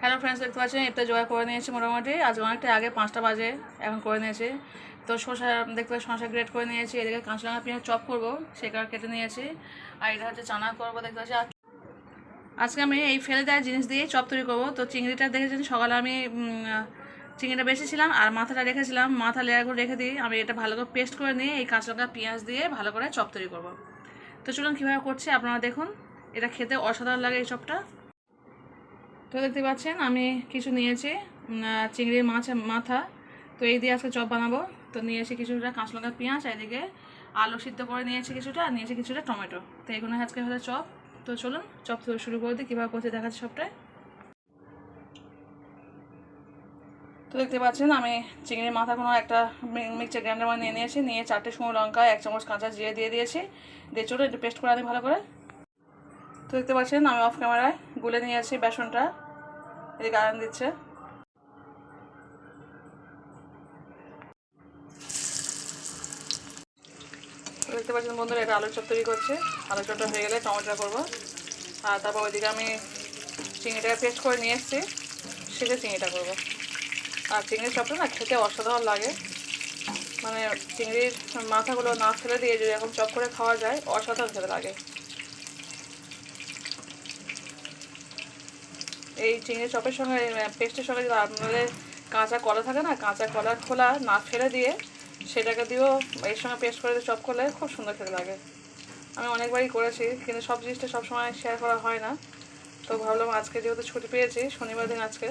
Hello friends, দেখতে পাচ্ছেন এটা জোগাড় করে নিয়েছি মোটামুটি। আজ অনেকটা আগে 5টা বাজে এখন করে নিয়েছি। তো শসা দেখতে পাচ্ছি, শসা গ্রেট করে নিয়েছি। এদিকে কাঁচা লঙ্কা পেঁয়াজ চপ করবো, সেই কারণে কেটে নিয়েছি। আর এটা হচ্ছে চানা করবো দেখতে পাচ্ছি। আজকে আমি এই ফেলে দেওয়া জিনিস দিয়ে চপ তৈরি করবো। তো চিংড়িটা দেখেছেন সকালে আমি চিংড়িটা বেছেছিলাম আর মাথাটা রেখেছিলাম, মাথা লেয়ার করে রেখে দিই। আমি এটা ভালো করে পেস্ট করে নিয়ে এই কাঁচা লঙ্কা পেঁয়াজ দিয়ে ভালো করে চপ তৈরি করবো। তো চলুন কীভাবে করছি আপনারা দেখুন। এটা খেতে অসাধারণ লাগে এই চপটা। তো দেখতে পাচ্ছেন আমি কিছু নিয়েছি চিংড়ির মাথা। তো এই দিয়ে আজকে চপ বানাবো। তো নিয়েছি কিছুটা কাঁচা লঙ্কা পেঁয়াজ, এদিকে আলু সিদ্ধ করে নিয়েছি কিছুটা, আর নিয়েছি কিছুটা টমেটো। তো এগুলো আজকে হলো চপ। তো চলুন চপ শুরু করে দিই, কীভাবে করতে দেখাচ্ছি সবটাই। তো দেখতে পাচ্ছেন আমি চিংড়ির মাথাগুলো একটা মিক্সচার গ্রাইন্ডার নিয়ে নিয়েছি, নিয়ে 4টে শুকনো লঙ্কা, 1 চামচ কাঁচা জিরে দিয়ে দিয়েছি। দিয়ে চলো একটু পেস্ট করে আনি ভালো করে। তো দেখতে পাচ্ছেন আমি অফ ক্যামেরায় গুলে নিয়েছি বেসনটা, এদিকে আয়রন দিচ্ছে। দেখতে পাচ্ছেন বন্ধুরা, এটা আলুর চপ তৈরি করছে। আলুর চপটা হয়ে গেলে টমেটো করবো। আর তারপর ওইদিকে আমি চিংড়িটাকে পেস্ট করে নিয়ে এসেছি, সেটা চিংড়িটা করবো। আর চিংড়ির চপটা না খেতে অসাধারণ লাগে, মানে চিংড়ির মাথাগুলো না ফেলে দিয়ে যদি এখন চপ করে খাওয়া যায়, অসাধারণ খেতে লাগে। এই চিংড়ির চপের সঙ্গে পেস্টের সঙ্গে যদি আপনাদের কাঁচা কলা থাকে না, কাঁচা কলার খোলা না ফেলে দিয়ে সেটাকে দিয়েও এর সঙ্গে পেস্ট করে চপ করলে খুব সুন্দর খেতে লাগে। আমি অনেকবারই করেছি, কিন্তু সব জিনিসটা সবসময় শেয়ার করা হয় না। তো ভাবলাম আজকে যেহেতু ছুটি পেয়েছি, শনিবার দিন আজকে,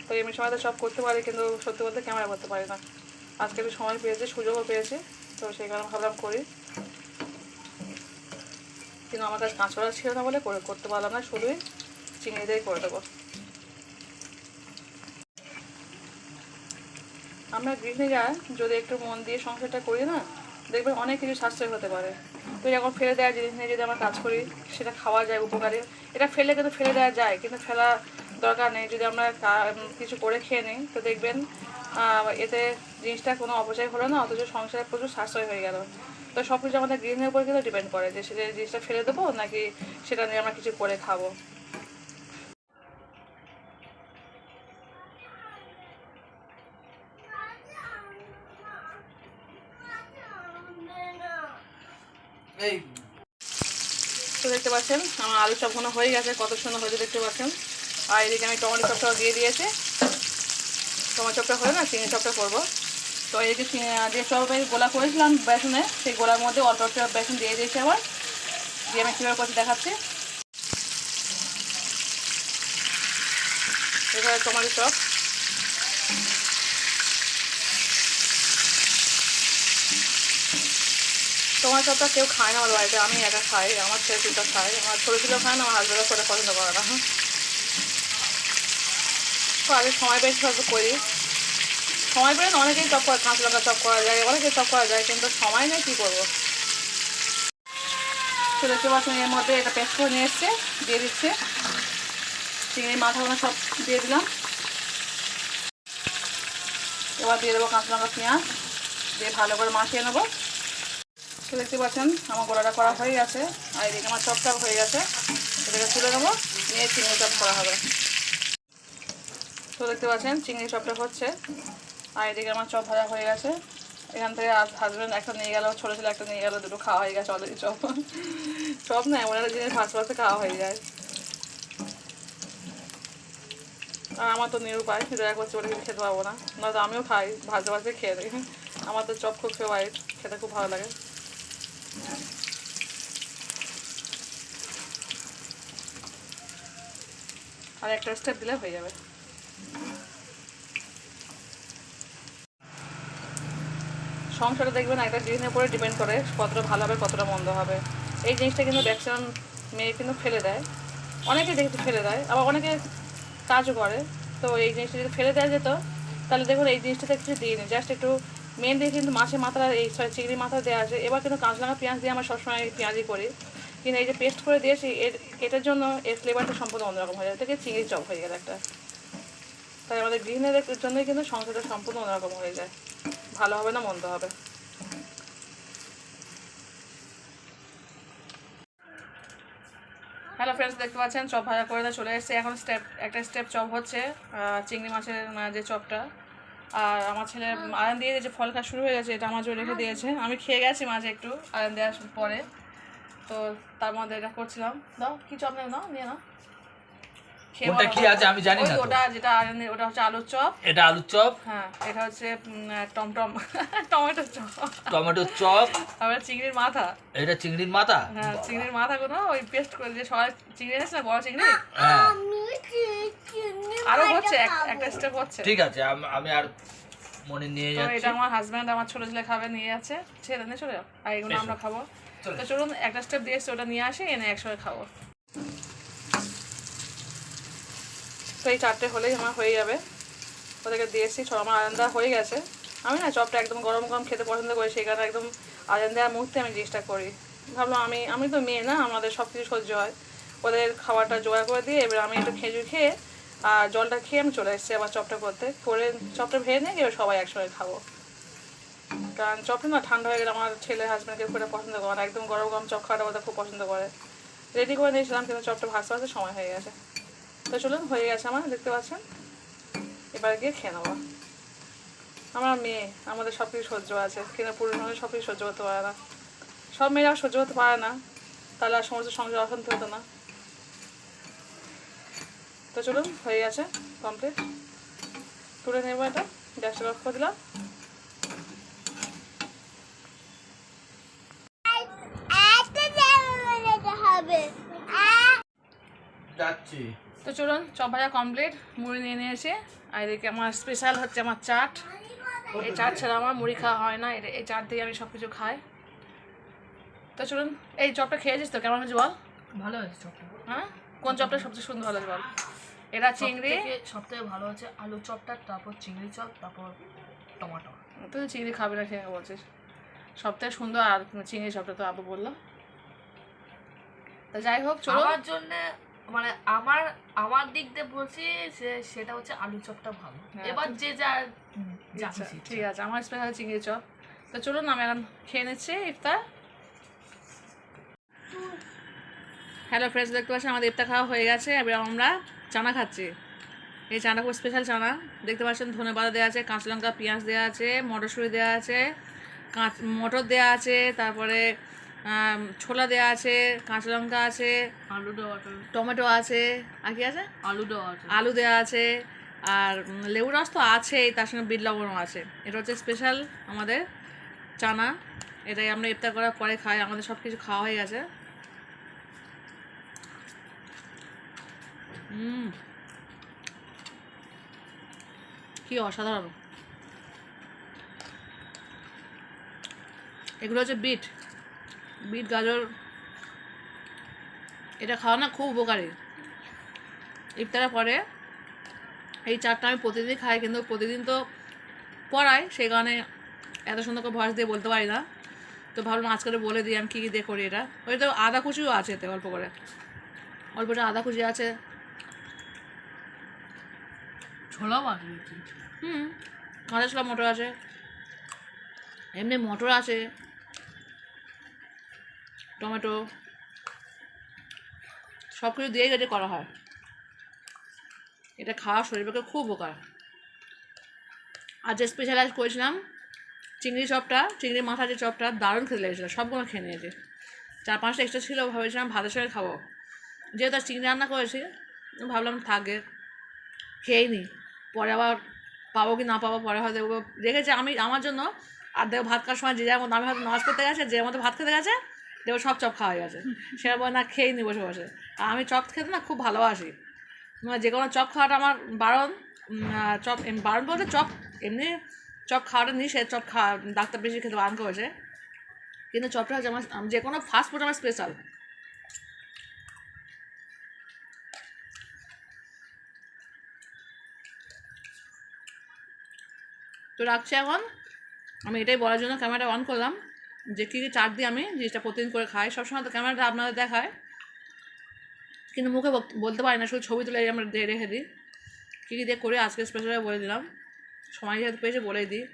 তো এমনি সময় তো সব করতে পারি, কিন্তু সত্যি বলতে ক্যামেরা করতে পারি না। আজকে একটু সময় পেয়েছি, সুযোগও পেয়েছি, তো সেই কারণে ভাবলাম করি। কিন্তু আমার কাছে কাঁচকলা ছিল না বলে করতে পারলাম না, শুধুই চিংড়ি দিয়েই করে দেবো। আমরা গৃহিণীরা যদি একটু মন দিয়ে সংসারটা করি না, দেখবেন অনেক কিছু সাশ্রয় হতে পারে। তো যখন ফেলে দেওয়া জিনিস নিয়ে যদি আমরা কাজ করি, সেটা খাওয়া যায় উপকারী। এটা ফেলে কিন্তু ফেলে দেওয়া যায়, কিন্তু ফেলা দরকার নেই। যদি আমরা কিছু করে খেয়ে নিই, তো দেখবেন এতে জিনিসটা কোনো অপচয় হলো না, অথচ সংসারে প্রচুর সাশ্রয় হয়ে গেল। তো সব কিছু আমাদের গৃহিণীর উপর কিন্তু ডিপেন্ড করে, যে সেটা জিনিসটা ফেলে দেবো নাকি সেটা নিয়ে আমরা কিছু করে খাবো। তো দেখতে পাচ্ছেন আমার আলু চপগুলো হয়ে গেছে, কত সুন্দর হয়েছে দেখতে পাচ্ছেন। আর এদিকে আমি টমেটো চপটাও দিয়ে দিয়েছি। টমেটো চপটা হয়ে না চিংড়ি চপটা করবো। তো এদিকে যে চপের গোলা করেছিলাম বেসনে, সেই গোলার মধ্যে অল্প অল্প বেসন দিয়ে দিয়েছি আবার। দিয়ে আমি কীভাবে করছি দেখাচ্ছি। এবারে টমেটো চপ, টমেটো চপটা কেউ খায় না আমার বাড়িতে, আমি একা খাই, আমার ছেলে দুটো খায়, আমার ছোটো ছিল খায় না, আমার হাজবেন্ডও করে পছন্দ করে না। তো আগে সময় বেশি হয়তো করি, সময় পেলে অনেকেই চপ করে, কাঁচা লঙ্কা চপ করা যায়, অনেকেই চপ করা যায়, কিন্তু সময় নেই, কী করবো। তো দেখতে পাচ্ছেন এর মধ্যে এটা পেস্ট করে নিয়ে এসছে, দিয়ে দিচ্ছে। চিংড়ির মাথাগুলো সব দিয়ে দিলাম। এবার দিয়ে দেবো কাঁচা লঙ্কা পেঁয়াজ, দিয়ে ভালো করে মাখিয়ে নেবো। তো দেখতে পাচ্ছেন আমার গোলাটা করা হয়ে গেছে, আর এদিকে আমার চপটা হয়ে গেছে। এটাকে তুলে নেবো, নিয়ে চিংড়ি চপ করা হবে। তো দেখতে পাচ্ছেন চিংড়ি চপটা হচ্ছে, আর এদিকে আমার চপ ভাজা হয়ে গেছে। এখান থেকে হাজব্যান্ড একটা নিয়ে গেল, ছোটো ছেলে একটা নিয়ে গেল, দুটো খাওয়া হয়ে গেছে অলরেডি। চপ চপ না এমন একটা জিনিস ভাজতে ভাজতে খাওয়া হয়ে যায়। আর আমার তো নিরুপায়, দয়া করছে ওটা কিছু খেতে পারবো না, নয়তো আমিও খাই, ভাজতে ভাজতে খেয়ে দিই। আমার তো চপ খুব ফেভারিট, খেতে খুব ভালো লাগে। আর একটা স্টেপ দিলে হয়ে যাবে। সংসারে দেখবেন একটা জিনিসের উপরে ডিপেন্ড করে কতটা ভালো হবে কতটা মন্দ হবে। এই জিনিসটা কিন্তু ম্যাক্সিমাম মেয়ে কিন্তু ফেলে দেয়, অনেকে দেখতে ফেলে দেয়, আবার অনেকে কাজও করে। তো এই জিনিসটা যদি ফেলে দেওয়া যেত, তাহলে দেখুন এই জিনিসটাতে কিছু দিয়ে নিই, জাস্ট একটু মেন দিয়ে কিন্তু মাছের মাথা, এই চিংড়ি মাথা দেওয়া আছে। এবার কিন্তু কাঁচা লঙ্কা পেঁয়াজ দিয়ে আমরা সবসময় পেঁয়াজি করি, কিন্তু এই যে পেস্ট করে দিয়েছি এটার জন্য এর ফ্লেভারটা সম্পূর্ণ অন্যরকম হয়ে যায়, থেকে চিংড়ি চপ হয়ে গেল একটা। তাই আমাদের গৃহিণীদের জন্যই কিন্তু সংসারটা সম্পূর্ণ অন্যরকম হয়ে যায়, ভালো হবে না মন্দ হবে। হ্যালো ফ্রেন্ডস, দেখতে পাচ্ছেন চপ ভাজা করে চলে এসেছে। এখন একটা স্টেপ চপ হচ্ছে, চিংড়ি মাছের যে চপটা। আর আমার ছেলে আয়রন দিয়ে দিয়েছে, ফল খাওয়া শুরু হয়ে গেছে। এটা আমার জন্য রেখে দিয়েছে, আমি খেয়ে গেছি মাঝে একটু আয়রন দেওয়ার পরে। তো তার মধ্যে এটা করছিলাম। দাও কি চপ নেই, নাও নিয়ে নাও। ওটা কি আছে আমি জানি না। ওটা যেটা ওটা হচ্ছে আলুর চপ। এটা আলুর চপ। হ্যাঁ, এটা হচ্ছে টমটম টমেটোর চপ। টমেটোর চপ। আবার চিংড়ির মাথা। এটা চিংড়ির মাথা। হ্যাঁ, চিংড়ির মাথাগুলো ওই পেস্ট করে দিয়ে সবাই চিংড়ি এনেছে না, বড় চিংড়ি। হ্যাঁ, আরো হচ্ছে একটা স্টেপ হচ্ছে। ঠিক আছে, আমি আর মনে নিয়ে যাচ্ছি। এটা আমার হাজব্যান্ড আমার ছোট ছেলে খাবে, নিয়ে যাচ্ছে। ছেলে নিয়ে চলে যাও, আর এগুলো আমরা খাবো। তো চলুন একটা স্টেপ দিয়ে এসছে, ওটা নিয়ে আসি, এনে একসঙ্গে খাবো। তো এই চারটে হলেই আমার হয়ে যাবে। ওদেরকে দিয়েছি, আমার আলাদা হয়ে গেছে। আমি না চপটা একদম গরম গরম খেতে পছন্দ করি, সেই কারণে একদম আজান দেওয়ার মুহূর্তে আমি জিনিসটা করি। ভাবলাম আমি তো মেয়ে না, আমাদের সব কিছু সহ্য হয়। ওদের খাবারটা জোগাড় করে দিয়ে এবার আমি একটু খেজুর খেয়ে আর জলটা খেয়ে আমি চলে এসেছি আবার চপটা করে চপটা ভেজে নিয়ে এবার সবাই একসঙ্গে খাবো। কারণ চপটা না ঠান্ডা হয়ে গেলে আমার ছেলে হাজব্যান্ডকে খুব পছন্দ করে না, একদম গরম গরম চপ খাওয়াটা ওদের খুব পছন্দ করে। রেডি করে নিয়েছিলাম, কিন্তু চপটা ভাজতে ভাজতে সময় হয়ে গেছে। তো চলুন, হয়ে গেছে আমার, দেখতে পাচ্ছেন। এবার গিয়ে খেয়ে নেবো। আমার মেয়ে, আমাদের সব কিছু সহ্য আছে, কিন্তু পুরুষ মানুষ সব কিছু সহ্য করতে পারে না। সব মেয়েরা সহ্য করতে পারে না, তাহলে আর সমস্ত সংসার অশান্তি হতো না। তো চলুন, হয়ে গেছে, কমপ্লিট। তুলে নেবো এটা, গ্যাসটা অফ করে দিলাম। যাচ্ছি। তো চলুন, চপ ভাজা কমপ্লিট, মুড়ি নিয়ে নিয়েছি। আর এদিকে আমার স্পেশাল হচ্ছে আমার চাট। এই চাট ছাড়া আমার মুড়ি খাওয়া হয় না, এই চাট দিয়ে আমি সব কিছু খাই। তো চলুন, এই চপটা খেয়েছিস তো, কেমন হয়েছে বল? ভালো হয়েছে চপটা। হ্যাঁ, কোন চপটা সবচেয়ে সুন্দর হলো বল? এটা চিংড়ি সবথেকে ভালো হচ্ছে আলু চপটা, তারপর চিংড়ি চপ, তারপর টমেটো। তুই চিংড়ি খাবি না খেয়ে বলছিস? সবথেকে সুন্দর আর চিংড়ি চপটা তো আবু বললো। তো যাই হোক, চলো। আমার জন্য মানে আমার দিক দিয়ে বলছি সেটা হচ্ছে আলু চপটা ভালো। এবার যে যার ঠিক আছে, আমার স্পেশাল চিংড়ি চপ। তো চলুন, আমি এখন খেয়ে নিচ্ছি ইফতার। হ্যালো ফ্রেন্ডস, দেখতে পাচ্ছি আমাদের ইফতার খাওয়া হয়ে গেছে। এবার আমরা চানা খাচ্ছি। এই চানা খুব স্পেশাল চানা, দেখতে পাচ্ছেন। ধনে পাতা দেওয়া আছে, কাঁচা লঙ্কা পেঁয়াজ দেওয়া আছে, মটরশুঁটি দেওয়া আছে, মটর দেওয়া আছে, তারপরে ছোলা দেওয়া আছে, কাঁচা লঙ্কা আছে, আলু দেওয়া আছে, টমেটো আছে, আর কি আছে, আলু দেওয়া আছে, আলু দেওয়া আছে, আর লেবু রস তো আছেই, তার সঙ্গে বিট লবণও আছে। এটা হচ্ছে স্পেশাল আমাদের চানা। এটাই আমরা ইফতার করার পরে খাই, আমাদের সব কিছু খাওয়া হয়ে গেছে। কি অসাধারণ! এগুলো হচ্ছে বিট গাজর, এটা খাওয়া না খুব উপকারী। ইফতারের পরে এই চাটটা আমি প্রতিদিনই খাই, কিন্তু প্রতিদিন তো পড়াই, সেই কারণে এত সুন্দর করে ভয়েস দিয়ে বলতে পারি না। তো ভাবলাম আজকে বলে দিই আমি কী কী দিয়ে করি এটা। ওই তো আদা কুচিও আছে এতে, অল্প করে আদা কুচি আছে। ছোলাও আছে। আদা ছোলা, মটর আছে, এমনি মটর আছে, টমেটো, সব কিছু দিয়ে কেটে করা হয়। এটা খাওয়া শরীরকে খুব উপকার। আর যে স্পেশালাইজ করেছিলাম চিংড়ি চপটা, চিংড়ি মাথা যে চপটা, দারুণ খেতে লেগেছিলো, সবগুলো খেয়ে নিয়েছি। 4-5টা এক্সট্রা ছিল, ভেবেছিলাম ভাতের সঙ্গে খাবো। যেহেতু আর চিংড়ি রান্না করেছি, ভাবলাম থাকে খেয়েই নিই, পরে আবার পাবো কি না পাবো পরে হয়তো রেখেছে আমি আমার জন্য। আর দেখো ভাত খাওয়ার সময় যে যার মতো, আমি হয়তো নামাজ পড়তে গেছে, যে মতো ভাত খেতে গেছে, দেখবো সব চপ খাওয়া হয়ে গেছে। সেটা বলে না, খেয়েই নি বসে বসে। আর আমি চপ খেতে না খুব ভালোবাসি, যে কোনো চপ খাওয়াটা আমার বারণ। চপ বারণ বলতে চপ এমনি চপ খাওয়াটা নিই, সে চপ খাওয়া ডাক্তার বেশি খেতে বারণ করেছে, কিন্তু চপটা হচ্ছে আমার যে কোনো ফাস্ট ফুড আমার স্পেশাল। তো রাখছি এখন। আমি এটাই বলার জন্য ক্যামেরাটা অন করলাম, যে কী কী চাট দিয়ে আমি জিনিসটা প্রতিদিন করে খাই। সবসময় তো ক্যামেরাটা আপনাদের দেখায়, কিন্তু মুখে বলতে পারি না, শুধু ছবি তুলে আমরা রেখে দিই। কী কী দিয়ে করে আজকে স্পেশালি বলে দিলাম, সময় যেহেতু পেয়েছে বলেই দিই।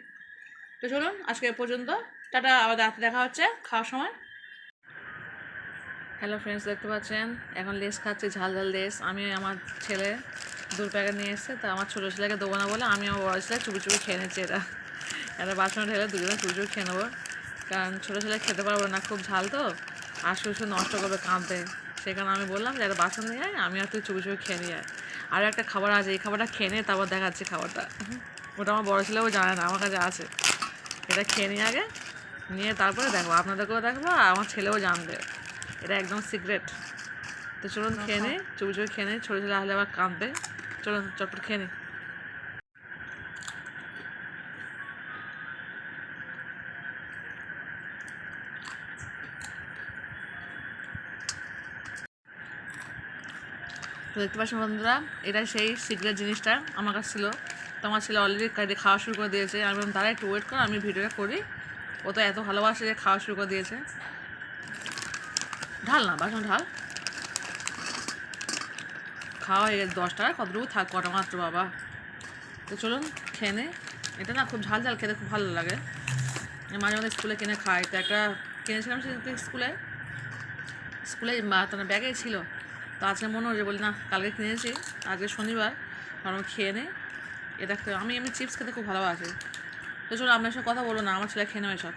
তো চলুন, আজকে এ পর্যন্ত, টাটা। আবার রাতে দেখা হচ্ছে খাওয়ার সময়। হ্যালো ফ্রেন্ডস, দেখতে পাচ্ছেন এখন লেস খাচ্ছি, ঝাল ঝাল লেস। আমি আমার ছেলে 2 প্যাকেট নিয়ে এসেছে, তা আমার ছোটো ছেলেকে দেবো না বলে আমি আমার বড় ছেলে চুপি চুপি খেয়ে নিচ্ছি। এটা বাসনে ঢেলে দুজনে চুপি চুপি খেয়ে নেবো, কারণ ছোটো ছেলে খেতে পারবো না, খুব ঝাল তো, আর শুধু নষ্ট করবে কাঁদতে। সেই কারণে আমি বললাম যে একটা বাসন নিয়ে আয়, আমি আর তুই চুপি চুপি খেয়ে নিয়ে আয়। আর একটা খাবার আছে, এই খাবারটা খেয়ে নিয়ে তারপর দেখাচ্ছি খাবারটা। ওটা আমার বড় ছেলেও জানে না, আমার কাছে আছে। এটা খেয়ে নিয়ে আগে, নিয়ে তারপরে দেখো, আপনাদেরকেও দেখবো আর আমার ছেলেও জানবে। এটা একদম সিক্রেট। তো চলুন খেয়ে নিই, চুপি চুপি খেয়ে নিই, ছোটো ছেলে আসলে আবার কাঁদবে। চলুন চটপট খেয়ে নিই। তো দেখতে পাচ্ছেন বন্ধুরা, এটা সেই সিক্রেট জিনিসটা আমার কাছে ছিল। তো আমার ছেলে অলরেডি খাওয়া শুরু করে দিয়েছে। আমি বললাম তারা একটু ওয়েট করো, আমি ভিডিওটা করি। ও তো এত ভালোবাসে যে খাওয়া শুরু করে দিয়েছে। ঢাল না, বাসন ঢাল। খাওয়া হয়ে গেছে 10 টাকা, কতটুকু থাক, কটা মাত্র বাবা। তো চলুন খেয়ে নে। এটা না খুব ঝাল ঝাল, খেতে খুব ভালো লাগে। মাঝে মাঝে স্কুলে কিনে খাই। তো একটা কিনেছিলাম সেদিনকে স্কুলে ব্যাগে ছিল। তো আজকে মনে হচ্ছে, বলি না কালকে কিনেছি, আজকে শনিবার, কারণ খেয়ে নেই। এটা আমি এমনি চিপস খেতে খুব ভালোবাসি। তো চলো আপনার সাথে কথা বলবো না, আমার ছেলে খেয়ে নেবে সব।